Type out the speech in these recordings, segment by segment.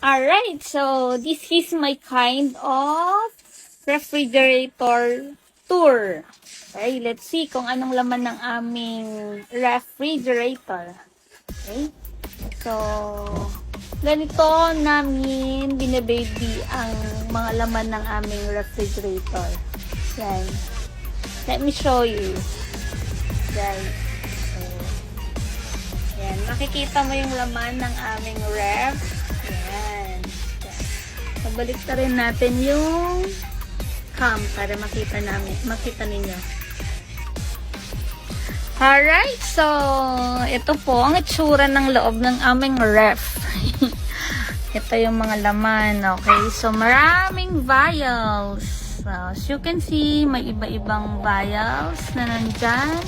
Alright, so this is my kind of refrigerator tour. Okay, let's see kung anong laman ng aming refrigerator. Okay, so ganito namin binababy ang mga laman ng aming refrigerator. Yan. Let me show you. Guys. So, yan. Makikita mo yung laman ng aming ref. Yan. Pabalik na rin natin yung cam para makita ninyo. Alright, so ito po ang itsura ng loob ng aming ref. Ito yung mga laman, okay? So maraming vials. So, as you can see, may iba-ibang vials na nandyan.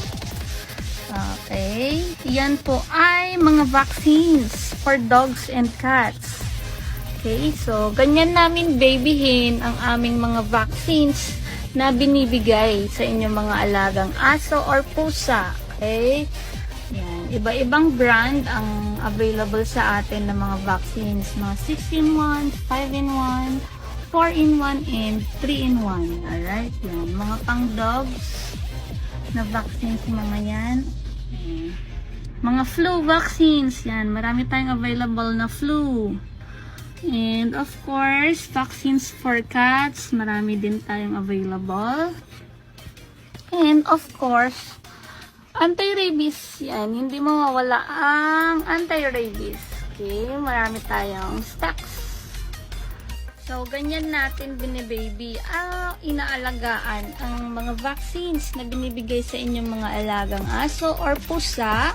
Okay. Yan po ay mga vaccines for dogs and cats. Okay, so ganyan namin babyhin ang aming mga vaccines na binibigay sa inyong mga alagang aso or pusa. Okay? Yan. Iba-ibang brand ang available sa atin ng mga vaccines. Mga 6-in-1, 5-in-1, 4-in-1, and 3-in-1. Alright? Yan. Mga pang dogs na vaccines mga yan. Yan. Mga flu vaccines. Yan. Marami tayong available na flu. And of course, vaccines for cats, marami din tayong available. And of course, anti-rabies, yan, hindi mawawala ang anti-rabies. Okay, marami tayong stocks. So, ganyan natin binibaby, inaalagaan ang mga vaccines na binibigay sa inyong mga alagang aso or pusa.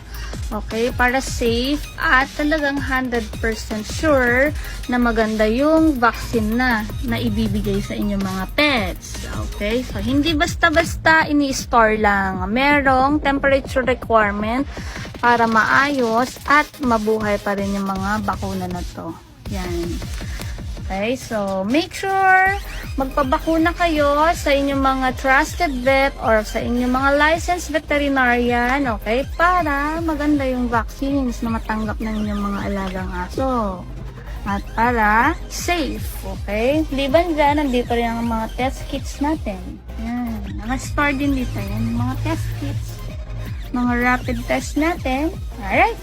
Okay, para safe at talagang 100% sure na maganda yung vaccine na ibibigay sa inyong mga pets. Okay, so hindi basta-basta ini-store lang. Merong temperature requirement para maayos at mabuhay pa rin yung mga bakuna na to. Yan. Okay, so make sure magpabakuna kayo sa inyong mga trusted vet or sa inyong mga licensed veterinarian, okay, para maganda yung vaccines na matanggap ng inyong mga alagang aso. At para safe, okay? Liban dyan, nandito rin ang mga test kits natin. Yan, naka-store din dito yan, mga test kits, mga rapid test natin. Alright?